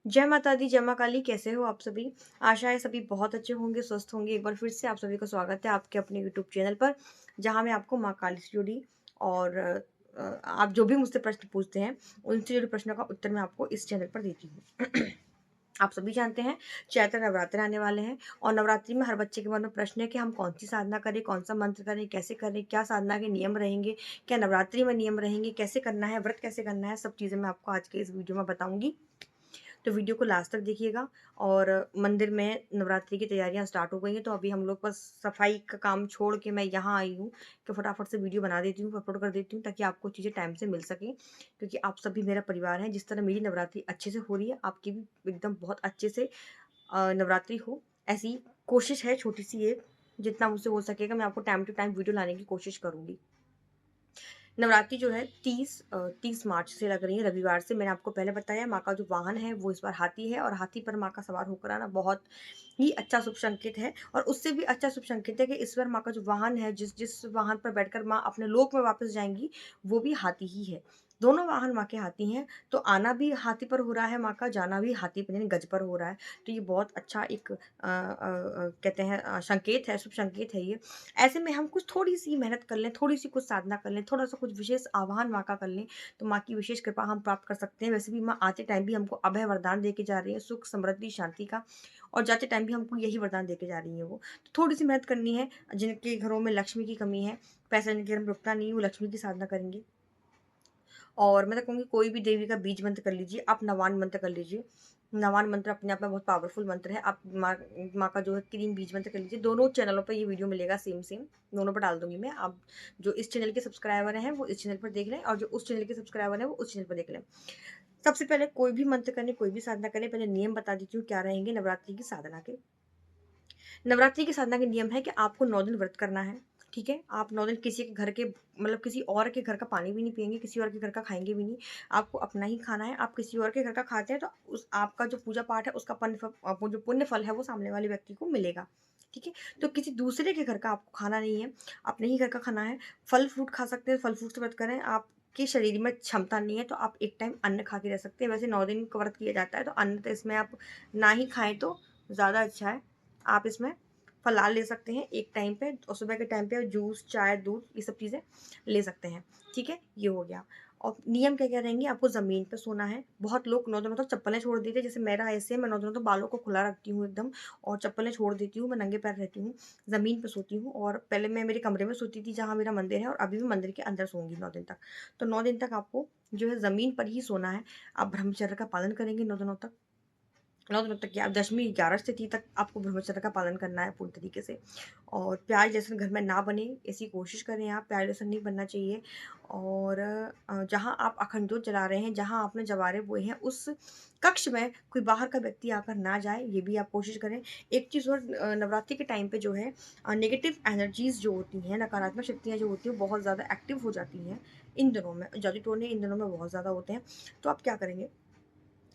जय माता दी, जय माँ काली, कैसे हो आप सभी? आशा है सभी बहुत अच्छे होंगे, स्वस्थ होंगे। एक बार फिर से आप सभी का स्वागत है आपके अपने यूट्यूब चैनल पर, जहाँ मैं आपको माँ काली से जुड़ी और आप जो भी मुझसे प्रश्न पूछते हैं, उनसे जुड़े प्रश्नों का उत्तर मैं आपको इस चैनल पर देती हूँ। आप सभी जानते हैं, चैत्र नवरात्र आने वाले हैं और नवरात्रि में हर बच्चे के मन में प्रश्न है कि हम कौन-सी साधना करें, कौन-सा मंत्र करें, कैसे करें, क्या साधना के नियम रहेंगे, क्या नवरात्रि में नियम रहेंगे, कैसे करना है, व्रत कैसे करना है, सब चीज़ें मैं आपको आज के इस वीडियो में बताऊँगी। तो वीडियो को लास्ट तक देखिएगा और मंदिर में नवरात्रि की तैयारियां स्टार्ट हो गई हैं, तो अभी हम लोग बस सफाई का काम छोड़ के मैं यहाँ आई हूँ कि फटाफट से वीडियो बना देती हूँ, अपलोड कर देती हूँ ताकि आपको चीज़ें टाइम से मिल सकें, क्योंकि आप सभी मेरा परिवार हैं। जिस तरह मेरी नवरात्रि अच्छे से हो रही है, आपकी भी एकदम बहुत अच्छे से नवरात्रि हो, ऐसी कोशिश है छोटी सी एक। जितना मुझसे हो सकेगा मैं आपको टाइम टू टाइम वीडियो लाने की कोशिश करूंगी। नवरात्रि जो है 30 मार्च से लग रही है, रविवार से। मैंने आपको पहले बताया माँ का जो वाहन है वो इस बार हाथी है और हाथी पर माँ का सवार होकर आना बहुत ही अच्छा शुभ संकेत है। और उससे भी अच्छा शुभ संकेत है कि इस बार माँ का जो वाहन है, जिस जिस वाहन पर बैठकर माँ अपने लोक में वापस जाएंगी, वो भी हाथी ही है। दोनों वाहन माँ के हाथी हैं, तो आना भी हाथी पर हो रहा है माँ का, जाना भी हाथी पर यानी गज पर हो रहा है। तो ये बहुत अच्छा एक कहते हैं संकेत है, शुभ संकेत है ये। ऐसे में हम कुछ थोड़ी-सी मेहनत कर लें, थोड़ी-सी कुछ साधना कर लें, थोड़ा-सा कुछ विशेष आह्वान माँ का कर लें, तो माँ की विशेष कृपा हम प्राप्त कर सकते हैं। वैसे भी माँ आते टाइम भी हमको अभय वरदान दे के जा रही है, सुख, समृद्धि, शांति का, और जाते टाइम भी हमको यही वरदान दे के जा रही है वो। तो थोड़ी-सी मेहनत करनी है, जिनके घरों में लक्ष्मी की कमी है, पैसा जिनके घर में रुकता नहीं है, वो लक्ष्मी की साधना करेंगे। और मैं तो कहूँगी कोई भी देवी का बीज मंत्र कर लीजिए, आप नवान मंत्र कर लीजिए। नवान मंत्र अपने आप में बहुत पावरफुल मंत्र है। आप माँ का जो है 3 बीज मंत्र कर लीजिए। दोनों चैनलों पे ये वीडियो मिलेगा सेम, दोनों पे डाल दूँगी मैं। आप जो इस चैनल के सब्सक्राइबर हैं, वो इस चैनल पर देख लें और जो उस चैनल के सब्सक्राइबर हैं, वो उस चैनल पर देख लें। सबसे पहले कोई भी मंत्र करने, कोई भी साधना करने, पहले नियम बता देती हूँ क्या रहेंगे नवरात्रि की साधना के। नवरात्रि की साधना के नियम है कि आपको 9 दिन व्रत करना है, ठीक है? आप 9 दिन किसी के घर के मतलब किसी और के घर का पानी भी नहीं पिएँगे, किसी और के घर का खाएँगे भी नहीं। आपको अपना ही खाना है। आप किसी और के घर का खाते हैं तो उस आपका जो पूजा पाठ है उसका वो जो पुण्य फल है वो सामने वाले व्यक्ति को मिलेगा, ठीक है? तो किसी दूसरे के घर का आपको खाना नहीं है, अपने ही घर का खाना है। फल-फ्रूट खा सकते हैं, फल-फ्रूट से व्रत करें। आपके शरीर में क्षमता नहीं है तो आप एक टाइम अन्न खा के रह सकते हैं। वैसे 9 दिन का व्रत किया जाता है तो अन्न तो इसमें आप ना ही खाएँ तो ज़्यादा अच्छा है। आप इसमें फलाहार ले सकते हैं एक टाइम पे, और सुबह के टाइम पे जूस, चाय, दूध ये सब चीज़ें ले सकते हैं, ठीक है? ये हो गया। और नियम क्या-क्या रहेंगे, आपको ज़मीन पे सोना है। बहुत लोग 9 दिनों तक चप्पलें छोड़ देते हैं, जैसे मेरा ऐसे है, मैं 9 दिनों तक बालों को खुला रखती हूँ एकदम और चप्पलें छोड़ देती हूँ, मैं नंगे पैर रहती हूँ, ज़मीन पे सोती हूँ। और पहले मैं मेरे कमरे में सोती थी जहाँ मेरा मंदिर है, और अभी भी मंदिर के अंदर सोऊँगी 9 दिन तक। तो 9 दिन तक आपको जो है ज़मीन पर ही सोना है। आप ब्रह्मचर्य का पालन करेंगे 9 दिनों तक। 9 दिनों तक क्या, दशमी 11 तिथि तक आपको ब्रह्मचर्य का पालन करना है पूरी तरीके से। और प्याज लहसुन घर में ना बने, ऐसी कोशिश करें आप, प्याज लहसुन नहीं बनना चाहिए। और जहाँ आप अखंड जोत जला रहे हैं, जहाँ आपने जवारे बोए हैं, उस कक्ष में कोई बाहर का व्यक्ति आकर ना जाए, ये भी आप कोशिश करें। एक चीज़ और, नवरात्रि के टाइम पे जो है नेगेटिव एनर्जीज़ जो होती हैं, नकारात्मक शक्तियाँ जो होती हैं, वो बहुत ज़्यादा एक्टिव हो जाती हैं इन दिनों में। जादू टोने इन दिनों में बहुत ज़्यादा होते हैं। तो आप क्या करेंगे,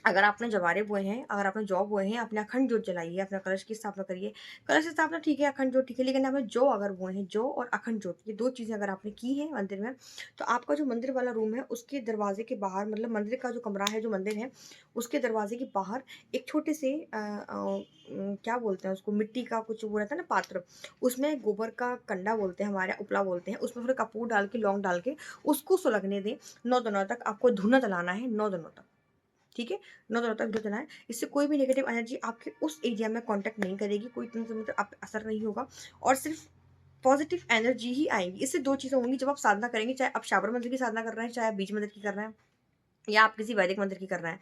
अगर आपने जवारे बोए हैं, अगर आपने जौ बोए हैं, आपने अखंड जोत जलाई है, अपना कलश की स्थापना करी है। कलश की स्थापना ठीक है, अखंड जोत ठीक है, लेकिन आपने जौ अगर बोए हैं, जौ और अखंड जोत, ये 2 चीज़ें अगर आपने की हैं मंदिर में, तो आपका जो मंदिर वाला रूम है, उसके दरवाज़े के बाहर, मतलब मंदिर का जो कमरा है, जो मंदिर है, उसके दरवाज़े के बाहर एक छोटे से क्या बोलते हैं उसको, मिट्टी का कुछ वो रहता है ना पात्र, उसमें गोबर का कंडा बोलते हैं, हमारे यहाँ उपला बोलते हैं, उसमें थोड़ा कपूर डाल के, लौंग डाल के उसको सुलगने दें। 9 दिनों तक आपको धूना जलाना है, 9 दिनों तक। ठीक है? 9 दिनों तक धूप जलाएँ। इससे कोई भी नेगेटिव एनर्जी आपके उस एरिया में कॉन्टैक्ट नहीं करेगी, कोई तंत्र मंत्र आप पे असर नहीं होगा और सिर्फ़ पॉज़िटिव एनर्जी ही आएँगी। इससे 2 चीज़ें होंगी जब आप साधना करेंगे, चाहे आप शाबर मंत्र की साधना कर रहे हैं, चाहे आप बीज मंत्र की कर रहे हैं या आप किसी वैदिक मंत्र की कर रहे हैं।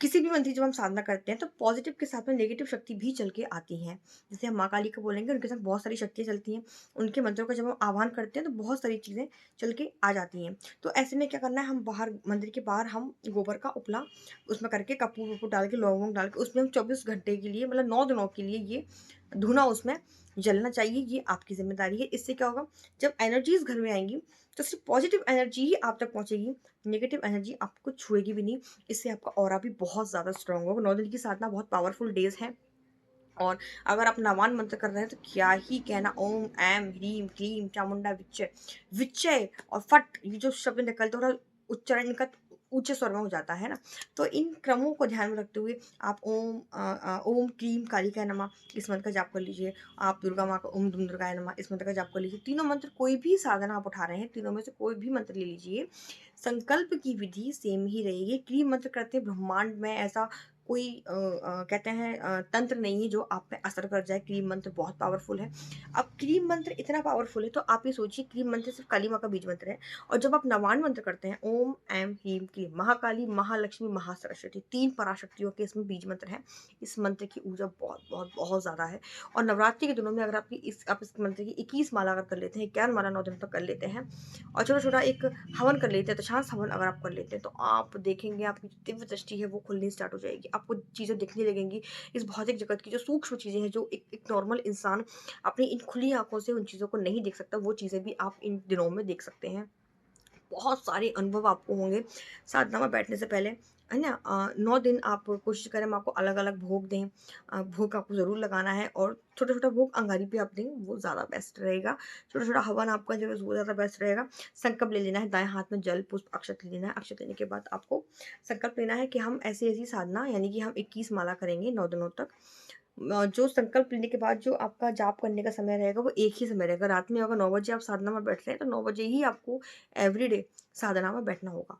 किसी भी मंत्र की जब हम साधना करते हैं तो पॉजिटिव के साथ में नेगेटिव शक्ति भी चल के आती हैं। जैसे हम माँ काली को बोलेंगे, उनके साथ बहुत सारी शक्तियाँ चलती हैं। उनके मंत्रों का जब हम आह्वान करते हैं तो बहुत सारी चीज़ें चल के आ जाती हैं। तो ऐसे में क्या करना है, हम बाहर मंदिर के बाहर हम गोबर का उपला उसमें करके कपूर-वपूर डाल के, लौंग-वोंग डाल के उसमें हम 24 घंटे के लिए, मतलब 9 दिनों के लिए ये धूना उसमें जलना चाहिए, ये आपकी ज़िम्मेदारी है। इससे क्या होगा, जब एनर्जीज़ घर में आएँगी तो सिर्फ़ पॉजिटिव एनर्जी ही आप तक पहुँचेगी, नेगेटिव एनर्जी आपको छुएगी भी नहीं। इससे आपका ऑरा भी बहुत ज़्यादा स्ट्रॉन्ग होगा। 9 दिन की साधना बहुत पावरफुल डेज़ हैं। और अगर आप नवान मंत्र कर रहे हैं तो क्या ही कहना, ओम, ऐं, ह्रीं, क्लीं, चामुंडा विच्चे, विच्चय और फट, ये जो शब्द निकलते हैं थोड़ा उच्चारण इनका ऊँचे स्वर में हो जाता है ना। तो इन क्रमों को ध्यान में रखते हुए आप ओम क्लीम कालिकाय नमः इस मंत्र का जाप कर लीजिए। आप दुर्गा माँ का ओम दुम दुर्गाय नमः इस मंत्र का जाप कर लीजिए। तीनों मंत्र कोई भी साधना आप उठा रहे हैं, तीनों में से कोई भी मंत्र ले लीजिए। संकल्प की विधि सेम ही रहेगी। क्लीम मंत्र करते हैं, ब्रह्मांड में ऐसा कोई कहते हैं तंत्र नहीं है जो आप पे असर कर जाए। क्लीम मंत्र बहुत पावरफुल है। अब क्लीम मंत्र इतना पावरफुल है तो आप ये सोचिए, क्लीम मंत्र सिर्फ काली माँ का बीज मंत्र है। और जब आप नवान मंत्र करते हैं, ओम ऐम ह्रीम क्लीम, महाकाली, महालक्ष्मी, महासरस्वती, 3 पराशक्तियों के इसमें बीज मंत्र हैं। इस मंत्र की ऊर्जा बहुत बहुत बहुत ज़्यादा है। और नवरात्रि के दिनों में अगर आप इस मंत्र की 21 माला अगर कर लेते हैं, 51 माला 9 दिन तक कर लेते हैं और छोटा-छोटा एक हवन कर लेते हैं, दशांश हवन अगर आप कर लेते हैं, तो आप देखेंगे आपकी जो दिव्य दृष्टि है वो खुलनी स्टार्ट हो जाएगी। आपको चीज़ें दिखने लगेंगी। इस भौतिक जगत की जो सूक्ष्म चीज़ें हैं, जो एक नॉर्मल इंसान अपनी इन खुली आँखों से उन चीज़ों को नहीं देख सकता, वो चीज़ें भी आप इन दिनों में देख सकते हैं। बहुत सारे अनुभव आपको होंगे साधना में बैठने से पहले, है ना? 9 दिन आप कोशिश करें माँ को अलग-अलग भोग दें। भोग आपको ज़रूर लगाना है और छोटा-छोटा भोग अंगारी पे आप दें, वो ज़्यादा बेस्ट रहेगा। छोटा-छोटा हवन आपका जो है वो ज़्यादा बेस्ट रहेगा। संकल्प ले लेना है, दाएँ हाथ में जल, पुष्प, अक्षत ले लेना है। अक्षत लेने के बाद आपको संकल्प लेना है कि हम ऐसी-ऐसी साधना यानी कि हम 21 माला करेंगे 9 दिनों तक। जो संकल्प लेने के बाद जो आपका जाप करने का समय रहेगा वो एक ही समय रहेगा। रात में अगर 9 बजे आप साधना में बैठ रहे हैं तो 9 बजे ही आपको एवरीडे साधना में बैठना होगा।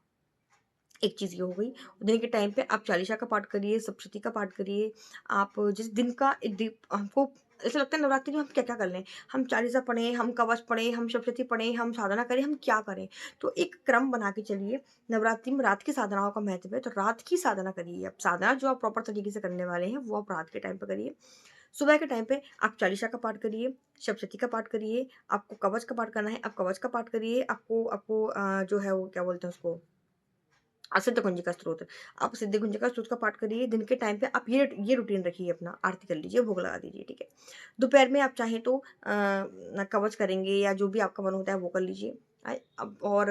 एक चीज़ ये हो गई। दिन के टाइम पे आप चालीसा का पाठ करिए, सप्तशती का पाठ करिए। आप जिस दिन का हमको ऐसा लगता है नवरात्रि में हम क्या-क्या कर लें। हम चालीसा पढ़ें, हम कवच पढ़ें, हम सप्तशती पढ़ें, हम साधना करें, हम क्या करें? तो एक क्रम बना के चलिए। नवरात्रि में रात की साधनाओं का महत्व है, तो रात की साधना करिए। आप साधना जो आप प्रॉपर तरीके से करने वाले हैं, वो आप रात के टाइम पे करिए। सुबह के टाइम पे आप चालीसा का पाठ करिए, सप्तशती का पाठ करिए। आपको कवच का पाठ करना है, आप कवच का पाठ करिए। आपको आपको जो है वो क्या बोलते हैं उसको सिद्ध कुंजिका स्तोत्र। आप सिद्ध कुंजिका स्तोत्र का पाठ करिए। दिन के टाइम पे आप ये रूटीन रखिए अपना, आरती कर लीजिए, भोग लगा दीजिए, ठीक है। दोपहर में आप चाहें तो कवच करेंगे या जो भी आपका मन होता है वो कर लीजिए। अब और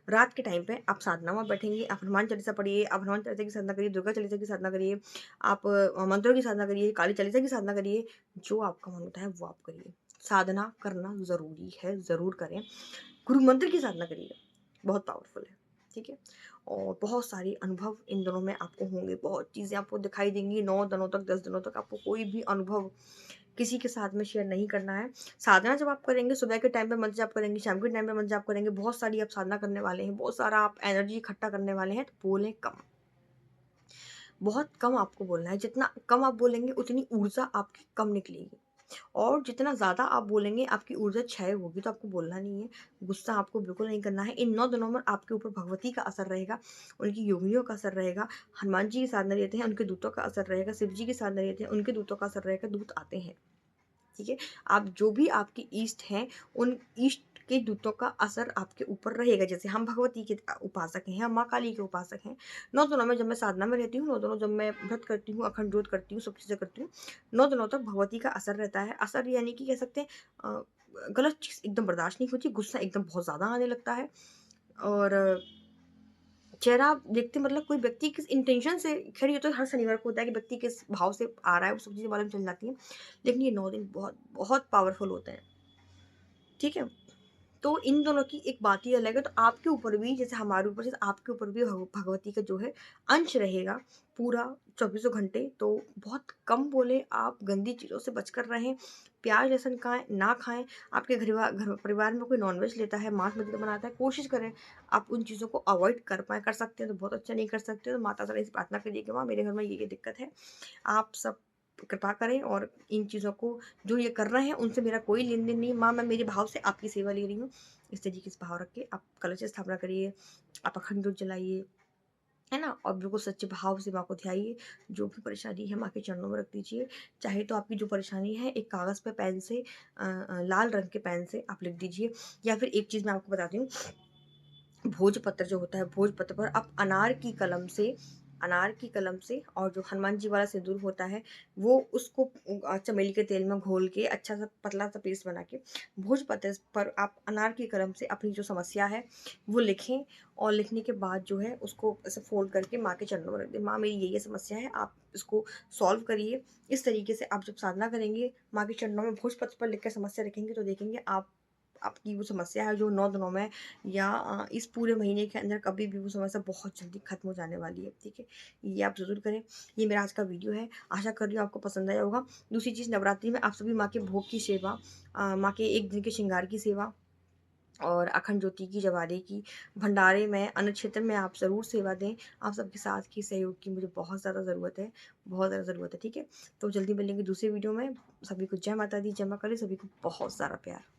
रात के टाइम पे आप साधना में बैठेंगे, आप हनुमान चालीसा पढ़िए, आप हनुमान चालीसा की साधना करिए, दुर्गा चालीसा की साधना करिए, आप मंत्रों की साधना करिए, काली चालीसा की साधना करिए, जो आपका मन होता है वो आप करिए। साधना करना ज़रूरी है, ज़रूर करें। गुरु मंत्र की साधना करिए, बहुत पावरफुल है, ठीक है? और बहुत सारे अनुभव इन दिनों में आपको होंगे, बहुत चीज़ें आपको दिखाई देंगी 9 दिनों तक, 10 दिनों तक आपको कोई भी अनुभव किसी के साथ में शेयर नहीं करना है। साधना जब आप करेंगे, सुबह के टाइम पे मंत्र जाप करेंगे, शाम के टाइम पे मंत्र जाप करेंगे, बहुत सारी आप साधना करने वाले हैं, बहुत सारा आप एनर्जी इकट्ठा करने वाले हैं, तो बोलें कम। बहुत कम आपको बोलना है, जितना कम आप बोलेंगे उतनी ऊर्जा आपकी कम निकलेगी। और जितना ज़्यादा आप बोलेंगे आपकी ऊर्जा क्षय होगी, तो आपको बोलना नहीं है, गुस्सा आपको बिल्कुल नहीं करना है। इन 9 दिनों में आपके ऊपर भगवती का असर रहेगा, उनकी योगिनियों का असर रहेगा, हनुमान जी की साधना लेते हैं, उनके दूतों का असर रहेगा, शिव जी की साधना लेते हैं, उनके दूतों का असर रहेगा, दूत आते हैं। ठीक है? आप जो भी आपके इष्ट हैं, उन इष्ट के दूतों का असर आपके ऊपर रहेगा। जैसे हम भगवती के उपासक हैं, हम माँ काली के उपासक हैं। 9 दिनों में जब मैं साधना में रहती हूँ, 9 दिनों जब मैं व्रत करती हूँ, अखंड जोत करती हूँ, सब चीज़ें करती हूँ, 9 दिनों तक भगवती का असर रहता है। असर यानी कि कह सकते हैं गलत चीज़ एकदम बर्दाश्त नहीं होती, गुस्सा एकदम बहुत ज़्यादा आने लगता है और चेहरा आप देखते मतलब कोई व्यक्ति किस इंटेंशन से, खैर ये तो हर शनिवार को होता है कि व्यक्ति किस भाव से आ रहा है, वो सब चीज़ें मालूम चल जाती हैं। लेकिन ये 9 दिन बहुत बहुत पावरफुल होते हैं, ठीक है? तो इन दोनों की एक बात ही अलग है, तो आपके ऊपर भी जैसे हमारे ऊपर, जैसे आपके ऊपर भी भगवती का जो है अंश रहेगा पूरा चौबीसों घंटे। तो बहुत कम बोले, आप गंदी चीज़ों से बचकर रहें, प्याज लहसुन खाएं ना खाएं। आपके घर परिवार में कोई नॉनवेज लेता है, मांस मछली बनाता है, कोशिश करें आप उन चीज़ों को अवॉइड कर पाएँ। कर सकते हैं तो बहुत अच्छा, नहीं कर सकते तो माता रानी से प्रार्थना करिए कि माँ मेरे घर में ये दिक्कत है, आप सब कृपा करें और इन चीज़ों को जो ये कर रहे हैं उनसे मेरा कोई लेन-देन नहीं है। माँ मैं मेरे भाव से आपकी सेवा ले रही हूँ। इस तरीके से भाव रख के आप कलश स्थापना करिए, आप अखंड जोत जलाइए, है ना? और बिल्कुल सच्चे भाव से माँ को ध्याइए। जो भी परेशानी है माँ के चरणों में रख दीजिए। चाहे तो आपकी जो परेशानी है एक कागज़ पे पेन से लाल रंग के पेन से आप लिख दीजिए, या फिर एक चीज़ मैं आपको बताती हूँ, भोजपत्र जो होता है, भोजपत्र पर आप अनार की कलम से और जो हनुमान जी वाला सिंदूर होता है, वो उसको चमेली के तेल में घोल के अच्छा सा पतला सा पेस्ट बना के भोजपत्र पर आप अनार की कलम से अपनी जो समस्या है वो लिखें। और लिखने के बाद जो है उसको ऐसे फोल्ड करके माँ के चरणों में रख दें, माँ मेरी ये समस्या है, आप इसको सॉल्व करिए। इस तरीके से आप जब साधना करेंगे, माँ के चरणों में भोजपत्र पर लिख कर समस्या रखेंगे, तो देखेंगे आप आपकी वो समस्या है जो 9 दिनों में या इस पूरे महीने के अंदर कभी भी वो समस्या बहुत जल्दी खत्म हो जाने वाली है, ठीक है? ये आप ज़रूर करें। ये मेरा आज का वीडियो है, आशा कर रही हूँ आपको पसंद आया होगा। दूसरी चीज़, नवरात्रि में आप सभी माँ के भोग की सेवा, माँ के 1 दिन के श्रृंगार की सेवा और अखंड ज्योति की, जवारे की, भंडारे में, अन्न क्षेत्र में आप ज़रूर सेवा दें। आप सबके साथ की सहयोग की मुझे बहुत ज़्यादा ज़रूरत है, बहुत ज़्यादा ज़रूरत है, ठीक है? तो जल्दी मिलेंगे दूसरे वीडियो में। सभी को जय माता दी, जय माँ काली, सभी को बहुत सारा प्यार।